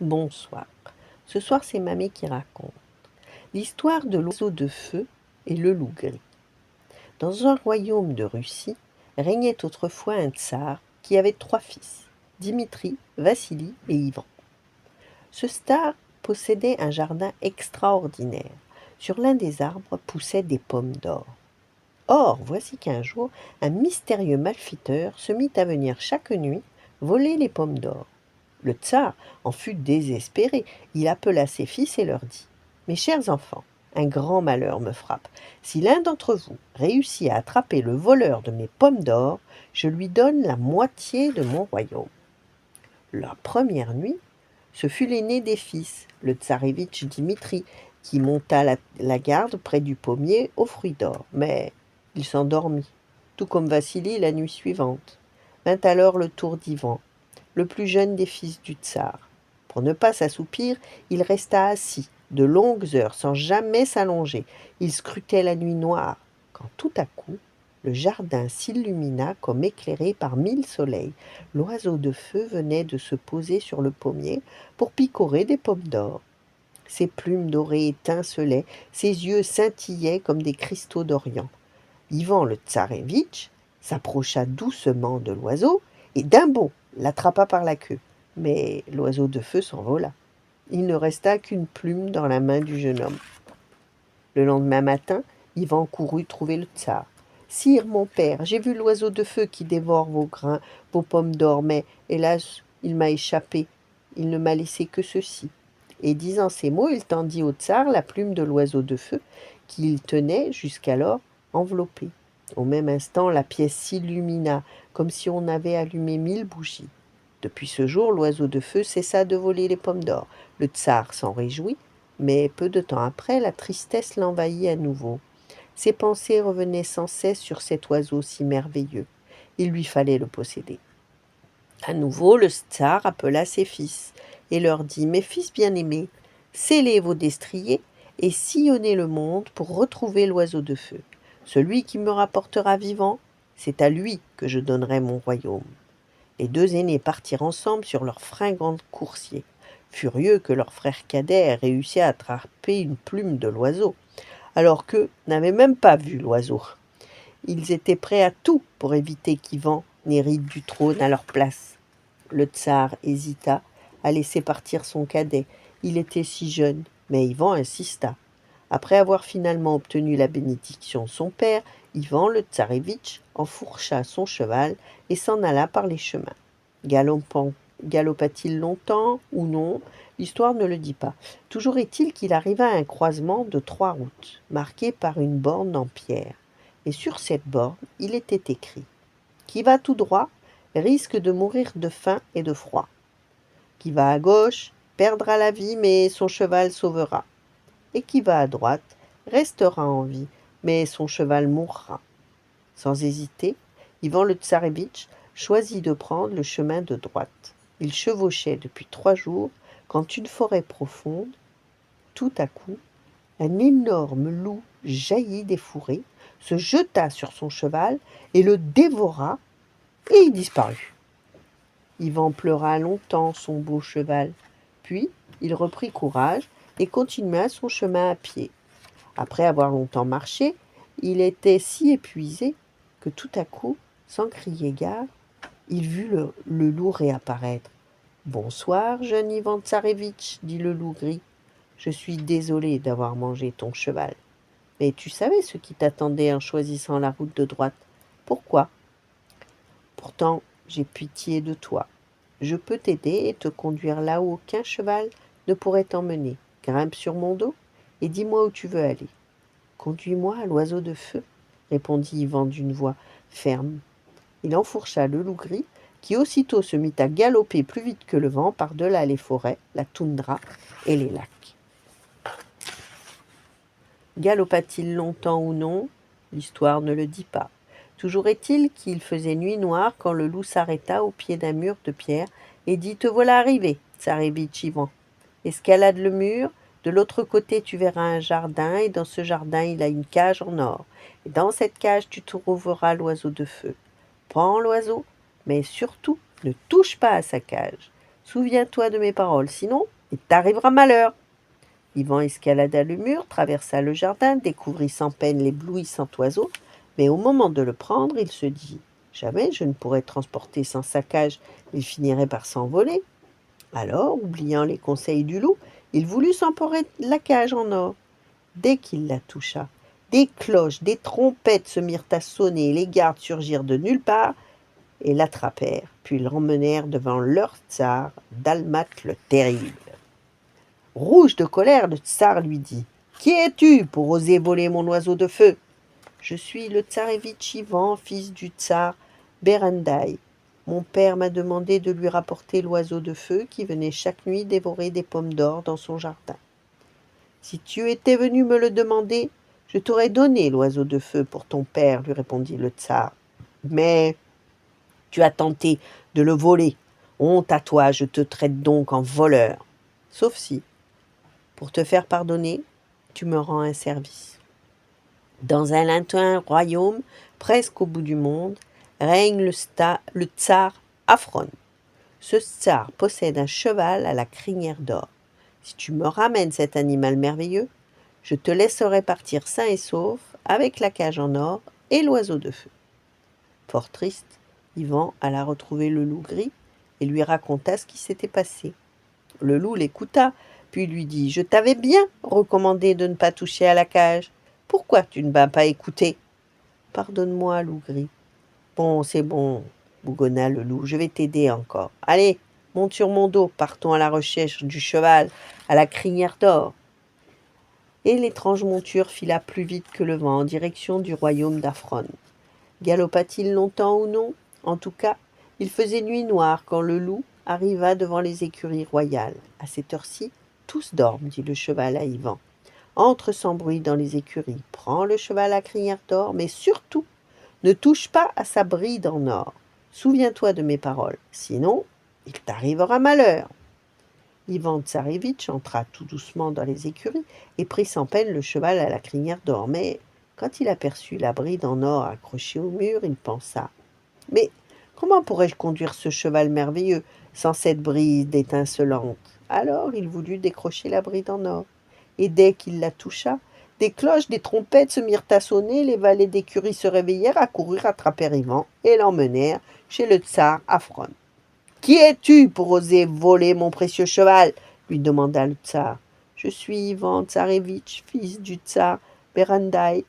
Bonsoir. Ce soir, c'est Mamie qui raconte l'histoire de l'oiseau de feu et le loup gris. Dans un royaume de Russie, régnait autrefois un tsar qui avait 3 fils, Dimitri, Vassili et Ivan. Ce tsar possédait un jardin extraordinaire. Sur l'un des arbres poussaient des pommes d'or. Or, voici qu'un jour, un mystérieux malfaiteur se mit à venir chaque nuit voler les pommes d'or. Le tsar en fut désespéré. Il appela ses fils et leur dit: Mes chers enfants, un grand malheur me frappe. Si l'un d'entre vous réussit à attraper le voleur de mes pommes d'or, je lui donne la moitié de mon royaume. La première nuit, ce fut l'aîné des fils, le tsarévitch Dimitri, qui monta la garde près du pommier aux fruits d'or. Mais il s'endormit, tout comme Vassili la nuit suivante. Vint alors le tour d'Ivan, le plus jeune des fils du tsar. Pour ne pas s'assoupir, il resta assis de longues heures sans jamais s'allonger. Il scrutait la nuit noire, quand tout à coup, le jardin s'illumina comme éclairé par 1000 soleils. L'oiseau de feu venait de se poser sur le pommier pour picorer des pommes d'or. Ses plumes dorées étincelaient, ses yeux scintillaient comme des cristaux d'Orient. Ivan le tsarévitch s'approcha doucement de l'oiseau et d'un bond l'attrapa par la queue. Mais l'oiseau de feu s'envola. Il ne resta qu'une plume dans la main du jeune homme. Le lendemain matin, Ivan courut trouver le tsar. Sire, mon père, j'ai vu l'oiseau de feu qui dévore vos grains, vos pommes d'or, mais hélas, il m'a échappé. Il ne m'a laissé que ceci. Et disant ces mots, il tendit au tsar la plume de l'oiseau de feu qu'il tenait jusqu'alors enveloppée. Au même instant, la pièce s'illumina, comme si on avait allumé 1000 bougies. Depuis ce jour, l'oiseau de feu cessa de voler les pommes d'or. Le tsar s'en réjouit, mais peu de temps après, la tristesse l'envahit à nouveau. Ses pensées revenaient sans cesse sur cet oiseau si merveilleux. Il lui fallait le posséder. À nouveau, le tsar appela ses fils et leur dit: Mes fils bien-aimés, scellez vos destriers et sillonnez le monde pour retrouver l'oiseau de feu. Celui qui me rapportera vivant, c'est à lui que je donnerai mon royaume. Les 2 aînés partirent ensemble sur leurs fringants coursiers, furieux que leur frère cadet ait réussi à attraper une plume de l'oiseau, alors qu'eux n'avaient même pas vu l'oiseau. Ils étaient prêts à tout pour éviter qu'Ivan n'hérite du trône à leur place. Le tsar hésita à laisser partir son cadet. Il était si jeune, mais Ivan insista. Après avoir finalement obtenu la bénédiction de son père, Ivan le tsarévitch enfourcha son cheval et s'en alla par les chemins. Galopa-t-il longtemps ou non? L'histoire ne le dit pas. Toujours est-il qu'il arriva à un croisement de 3 routes, marquées par une borne en pierre. Et sur cette borne, il était écrit: Qui va tout droit risque de mourir de faim et de froid. Qui va à gauche perdra la vie, mais son cheval sauvera. Et qui va à droite restera en vie, mais son cheval mourra. Sans hésiter, Ivan le tsarévitch choisit de prendre le chemin de droite. Il chevauchait depuis 3 jours quand une forêt profonde, tout à coup, un énorme loup jaillit des fourrés, se jeta sur son cheval et le dévora, et il disparut. Ivan pleura longtemps son beau cheval, puis il reprit courage et continua son chemin à pied. Après avoir longtemps marché, il était si épuisé que tout à coup, sans crier gare, il vit le loup réapparaître. « Bonsoir, jeune Ivan tsarévitch, dit le loup gris. Je suis désolé d'avoir mangé ton cheval. Mais tu savais ce qui t'attendait en choisissant la route de droite. Pourquoi? Pourtant, j'ai pitié de toi. Je peux t'aider et te conduire là où aucun cheval ne pourrait t'emmener. Grimpe sur mon dos et dis-moi où tu veux aller. Conduis-moi à l'oiseau de feu, répondit Ivan d'une voix ferme. Il enfourcha le loup gris, qui aussitôt se mit à galoper plus vite que le vent par-delà les forêts, la toundra et les lacs. Galopa-t-il longtemps ou non? L'histoire ne le dit pas. Toujours est-il qu'il faisait nuit noire quand le loup s'arrêta au pied d'un mur de pierre et dit: Te voilà arrivé, tsarévitch Ivan. Escalade le mur, de l'autre côté tu verras un jardin, et dans ce jardin il a une cage en or. Et dans cette cage tu trouveras l'oiseau de feu. Prends l'oiseau, mais surtout ne touche pas à sa cage. Souviens-toi de mes paroles, sinon il t'arrivera malheur. » Yvan escalada le mur, traversa le jardin, découvrit sans peine l'éblouissant oiseau, mais au moment de le prendre, il se dit: « Jamais je ne pourrais transporter sans saccage, il finirait par s'envoler. » Alors, oubliant les conseils du loup, il voulut s'emporer la cage en or. Dès qu'il la toucha, des cloches, des trompettes se mirent à sonner, et les gardes surgirent de nulle part et l'attrapèrent, puis l'emmenèrent devant leur tsar, Dalmat le Terrible. Rouge de colère, le tsar lui dit: « Qui es-tu pour oser voler mon oiseau de feu ?»« Je suis le tsarévitch Ivan, fils du tsar Berendaï. Mon père m'a demandé de lui rapporter l'oiseau de feu qui venait chaque nuit dévorer des pommes d'or dans son jardin. Si tu étais venu me le demander, je t'aurais donné l'oiseau de feu pour ton père, lui répondit le tsar. Mais tu as tenté de le voler. Honte à toi, je te traite donc en voleur. Sauf si, pour te faire pardonner, tu me rends un service. Dans un lointain royaume, presque au bout du monde, règne le tsar Afron. Ce tsar possède un cheval à la crinière d'or. Si tu me ramènes cet animal merveilleux, je te laisserai partir sain et sauf avec la cage en or et l'oiseau de feu. » Fort triste, Yvan alla retrouver le loup gris et lui raconta ce qui s'était passé. Le loup l'écouta, puis lui dit: « Je t'avais bien recommandé de ne pas toucher à la cage. Pourquoi tu ne m'as pas écouté ?»« Pardonne-moi, loup gris. »« Bon, c'est bon, bougonna le loup, je vais t'aider encore. Allez, monte sur mon dos, partons à la recherche du cheval à la crinière d'or. » Et l'étrange monture fila plus vite que le vent en direction du royaume d'Afron. Galopa-t-il longtemps ou non? En tout cas, il faisait nuit noire quand le loup arriva devant les écuries royales. « À cette heure-ci, tous dorment, » dit le cheval à Yvan. « Entre sans bruit dans les écuries, prends le cheval à crinière d'or, mais surtout, ne touche pas à sa bride en or. Souviens-toi de mes paroles, sinon il t'arrivera malheur. » Ivan Tsarévitch entra tout doucement dans les écuries et prit sans peine le cheval à la crinière d'or. Mais quand il aperçut la bride en or accrochée au mur, il pensa: « Mais comment pourrais-je conduire ce cheval merveilleux sans cette bride étincelante ?» Alors il voulut décrocher la bride en or. Et dès qu'il la toucha, des cloches, des trompettes se mirent à sonner, les valets d'écurie se réveillèrent, accoururent, attrapèrent Ivan et l'emmenèrent chez le tsar Afron. « Qui es-tu pour oser voler mon précieux cheval ?» lui demanda le tsar. « Je suis Ivan Tsarévitch, fils du tsar Berendaï. »«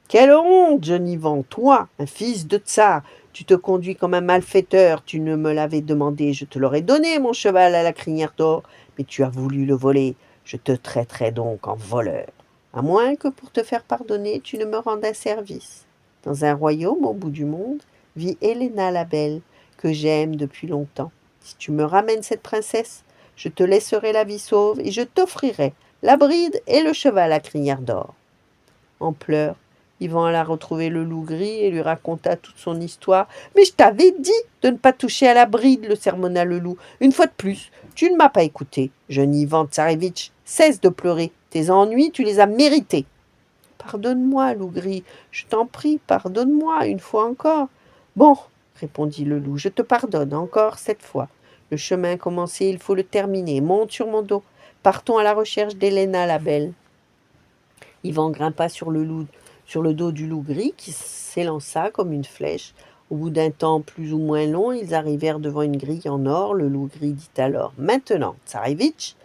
Quelle honte, jeune Ivan, toi, un fils de tsar! Tu te conduis comme un malfaiteur, tu ne me l'avais demandé, je te l'aurais donné, mon cheval à la crinière d'or, mais tu as voulu le voler, je te traiterai donc en voleur. À moins que pour te faire pardonner, tu ne me rendes un service. Dans un royaume au bout du monde, vit Helena la belle, que j'aime depuis longtemps. Si tu me ramènes cette princesse, je te laisserai la vie sauve et je t'offrirai la bride et le cheval à crinière d'or. » En pleurs, Yvan alla retrouver le loup gris et lui raconta toute son histoire. « Mais je t'avais dit de ne pas toucher à la bride, » le sermonna le loup. « Une fois de plus, tu ne m'as pas écouté. Jeune Ivan Tsarévitch, cesse de pleurer. Tes ennuis, tu les as mérités. »« Pardonne-moi, loup gris, je t'en prie, pardonne-moi une fois encore. »« Bon, » répondit le loup, « je te pardonne encore cette fois. Le chemin commencé, il faut le terminer. Monte sur mon dos. Partons à la recherche d'Helena la belle. » Yvan grimpa sur le dos du loup gris qui s'élança comme une flèche. Au bout d'un temps plus ou moins long, ils arrivèrent devant une grille en or. Le loup gris dit alors: « Maintenant, Tsarévitch,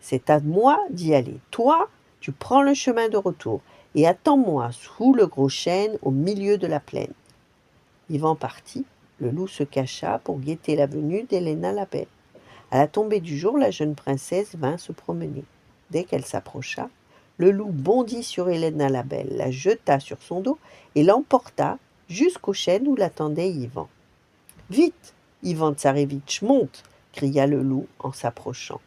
c'est à moi d'y aller. Toi, tu prends le chemin de retour et attends-moi sous le gros chêne au milieu de la plaine. » Yvan partit. Le loup se cacha pour guetter la venue d'Helena la belle. À la tombée du jour, la jeune princesse vint se promener. Dès qu'elle s'approcha, le loup bondit sur Helena la belle, la jeta sur son dos et l'emporta jusqu'au chêne où l'attendait Yvan. « Vite, Ivan Tsarévitch, monte !» cria le loup en s'approchant.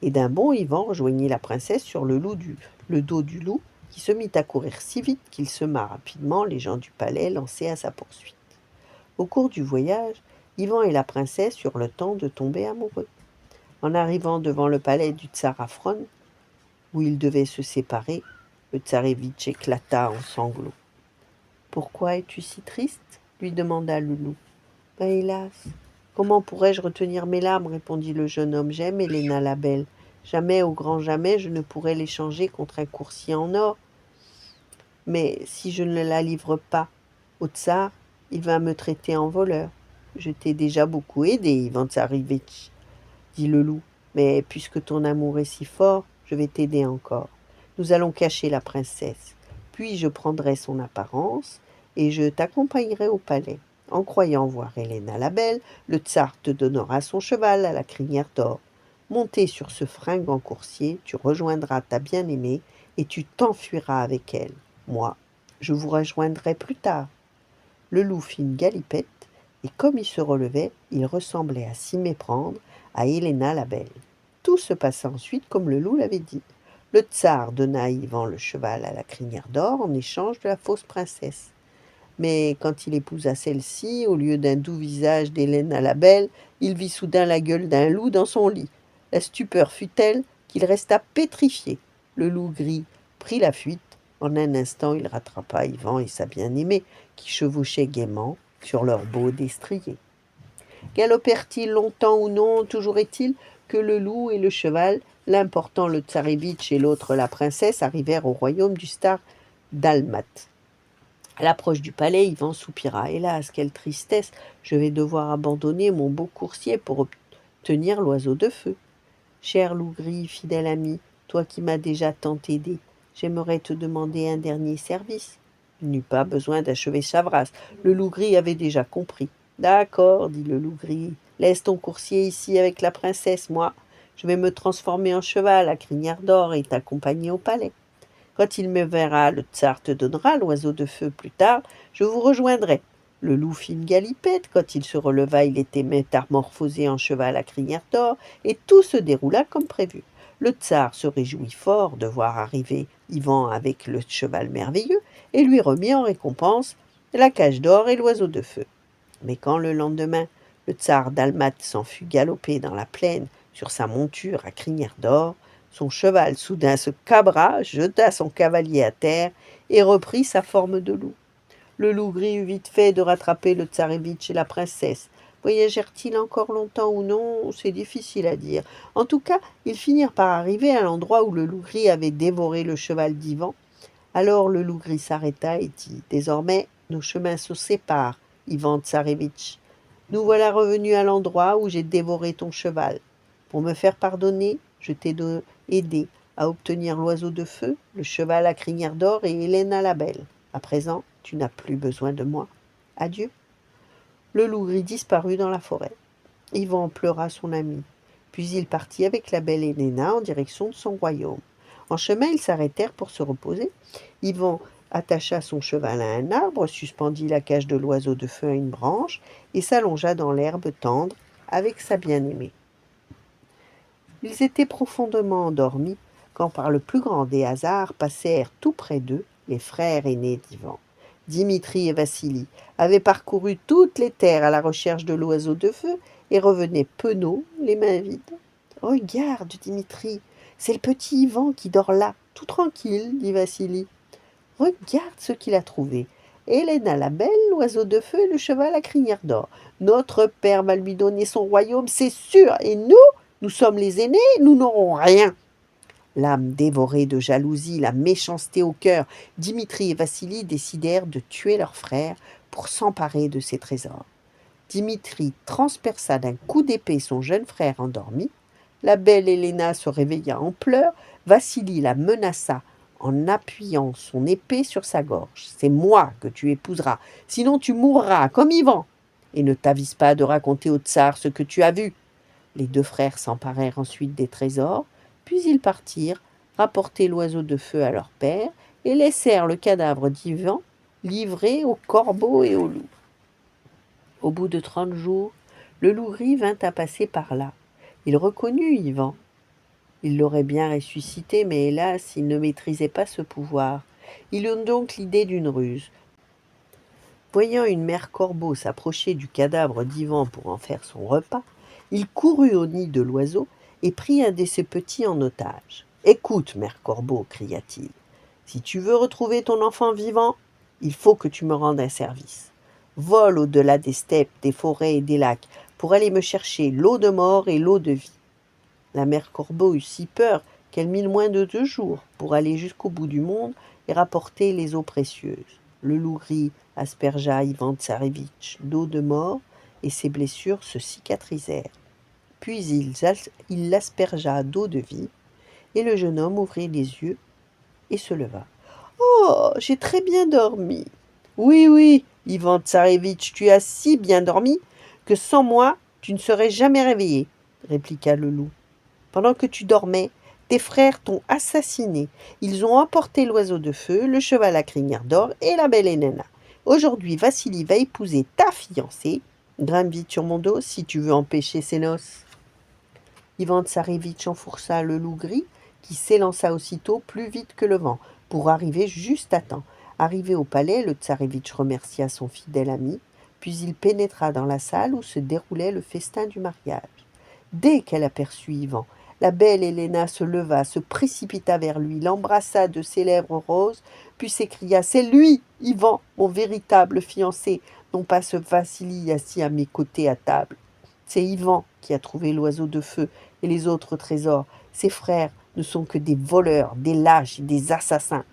Et d'un bond, Yvan rejoignit la princesse sur le dos du loup, qui se mit à courir si vite qu'il sema rapidement les gens du palais lancés à sa poursuite. Au cours du voyage, Yvan et la princesse eurent le temps de tomber amoureux. En arrivant devant le palais du tsar Afron, où ils devaient se séparer, le tsarévitch éclata en sanglots. « Pourquoi es-tu si triste ?» lui demanda le loup. « Hélas, Comment pourrais-je retenir mes larmes, répondit le jeune homme. J'aime Héléna la belle. Jamais, au grand jamais, je ne pourrais l'échanger contre un coursier en or. Mais si je ne la livre pas au tsar, il va me traiter en voleur. Je t'ai déjà beaucoup aidé, Ivan Tsarevitch, dit le loup. Mais puisque ton amour est si fort, je vais t'aider encore. Nous allons cacher la princesse. Puis je prendrai son apparence et je t'accompagnerai au palais. En croyant voir Héléna la belle, le tsar te donnera son cheval à la crinière d'or. Monté sur ce fringant coursier, tu rejoindras ta bien-aimée et tu t'enfuiras avec elle. Moi, je vous rejoindrai plus tard. Le loup fit une galipette, et comme il se relevait, il ressemblait à s'y méprendre à Héléna la belle. Tout se passa ensuite comme le loup l'avait dit. Le tsar donna à Ivan le cheval à la crinière d'or en échange de la fausse princesse. Mais quand il épousa celle-ci, au lieu d'un doux visage d'Héléna la belle, il vit soudain la gueule d'un loup dans son lit. La stupeur fut telle qu'il resta pétrifié. Le loup gris prit la fuite. En un instant, il rattrapa Ivan et sa bien-aimée, qui chevauchaient gaiement sur leur beau destrier. Galopèrent-ils longtemps ou non, toujours est-il que le loup et le cheval, l'un portant le tsarevitch et l'autre la princesse, arrivèrent au royaume du tsar Dalmat. À l'approche du palais, Ivan soupira. Hélas, quelle tristesse! Je vais devoir abandonner mon beau coursier pour obtenir l'oiseau de feu. Cher loup gris, fidèle ami, toi qui m'as déjà tant aidé, j'aimerais te demander un dernier service. Il n'eut pas besoin d'achever sa phrase. Le loup gris avait déjà compris. D'accord, dit le loup gris, laisse ton coursier ici avec la princesse, moi. Je vais me transformer en cheval à crinière d'or et t'accompagner au palais. Quand il me verra, le tsar te donnera l'oiseau de feu plus tard, je vous rejoindrai. Le loup fit une galipette, quand il se releva, il était métamorphosé en cheval à crinière d'or, et tout se déroula comme prévu. Le tsar se réjouit fort de voir arriver Ivan avec le cheval merveilleux, et lui remit en récompense la cage d'or et l'oiseau de feu. Mais quand le lendemain, le tsar Dalmat s'en fut galoper dans la plaine sur sa monture à crinière d'or, son cheval soudain se cabra, jeta son cavalier à terre et reprit sa forme de loup. Le loup gris eut vite fait de rattraper le tsarevitch et la princesse. Voyagèrent-ils encore longtemps ou non? C'est difficile à dire. En tout cas, ils finirent par arriver à l'endroit où le loup gris avait dévoré le cheval d'Ivan. Alors le loup gris s'arrêta et dit « Désormais, nos chemins se séparent, Ivan Tsarevitch. Nous voilà revenus à l'endroit où j'ai dévoré ton cheval. Pour me faire pardonner, je t'ai aidé à obtenir l'oiseau de feu, le cheval à crinière d'or et Héléna la belle. À présent, tu n'as plus besoin de moi. Adieu. » Le loup gris disparut dans la forêt. Ivan pleura son ami. Puis il partit avec la belle Héléna en direction de son royaume. En chemin, ils s'arrêtèrent pour se reposer. Ivan attacha son cheval à un arbre, suspendit la cage de l'oiseau de feu à une branche et s'allongea dans l'herbe tendre avec sa bien-aimée. Ils étaient profondément endormis quand par le plus grand des hasards passèrent tout près d'eux les frères aînés d'Ivan. Dimitri et Vassili avaient parcouru toutes les terres à la recherche de l'oiseau de feu et revenaient penauds, les mains vides. « Regarde, Dimitri, c'est le petit Ivan qui dort là, tout tranquille, dit Vassili. Regarde ce qu'il a trouvé. Héléna la belle, l'oiseau de feu et le cheval à crinière d'or. Notre père va lui donner son royaume, c'est sûr, et nous sommes les aînés, nous n'aurons rien. » L'âme dévorée de jalousie, la méchanceté au cœur, Dimitri et Vassili décidèrent de tuer leur frère pour s'emparer de ses trésors. Dimitri transperça d'un coup d'épée son jeune frère endormi. La belle Héléna se réveilla en pleurs. Vassili la menaça en appuyant son épée sur sa gorge. « C'est moi que tu épouseras, sinon tu mourras comme Ivan. Et ne t'avise pas de raconter au tsar ce que tu as vu. » Les deux frères s'emparèrent ensuite des trésors, puis ils partirent rapporter l'oiseau de feu à leur père et laissèrent le cadavre d'Ivan livré aux corbeaux et aux loups. Au bout de 30 jours, le loup gris vint à passer par là. Il reconnut Ivan. Il l'aurait bien ressuscité, mais hélas, il ne maîtrisait pas ce pouvoir. Il eut donc l'idée d'une ruse. Voyant une mère corbeau s'approcher du cadavre d'Ivan pour en faire son repas, il courut au nid de l'oiseau et prit un de ses petits en otage. « Écoute, mère corbeau, cria-t-il, si tu veux retrouver ton enfant vivant, il faut que tu me rendes un service. Vole au-delà des steppes, des forêts et des lacs, pour aller me chercher l'eau de mort et l'eau de vie. La mère Corbeau eut si peur qu'elle mit moins de 2 jours pour aller jusqu'au bout du monde et rapporter les eaux précieuses. Le loup gris aspergea Ivan Tsarevitch d'eau de mort et ses blessures se cicatrisèrent. Puis il l'aspergea d'eau de vie et le jeune homme ouvrit les yeux et se leva. « Oh, j'ai très bien dormi. »« Oui, oui, Ivan Tsarevitch, tu as si bien dormi que sans moi, tu ne serais jamais réveillé, » répliqua le loup. « Pendant que tu dormais, tes frères t'ont assassiné. Ils ont emporté l'oiseau de feu, le cheval à crinière d'or et la belle Héléna. Aujourd'hui, Vassili va épouser ta fiancée. Grimpe vite sur mon dos si tu veux empêcher ses noces. » Ivan Tsarevitch enfourça le loup gris, qui s'élança aussitôt plus vite que le vent, pour arriver juste à temps. Arrivé au palais, le Tsarevitch remercia son fidèle ami, puis il pénétra dans la salle où se déroulait le festin du mariage. Dès qu'elle aperçut Ivan, la belle Héléna se leva, se précipita vers lui, l'embrassa de ses lèvres roses, puis s'écria « C'est lui, Ivan, mon véritable fiancé, non pas ce Vassili assis à mes côtés à table. C'est Ivan qui a trouvé l'oiseau de feu et les autres trésors. Ses frères ne sont que des voleurs, des lâches, des assassins. »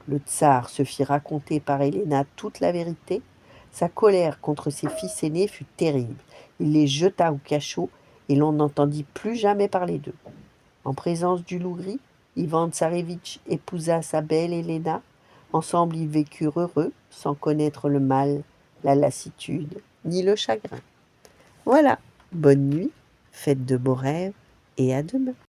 Le tsar se fit raconter par Héléna toute la vérité. Sa colère contre ses fils aînés fut terrible. Il les jeta au cachot et l'on n'entendit plus jamais parler d'eux. En présence du loup gris, Ivan Tsarevitch épousa sa belle Héléna. Ensemble, ils vécurent heureux, sans connaître le mal, la lassitude, ni le chagrin. Voilà, bonne nuit, faites de beaux rêves et à demain.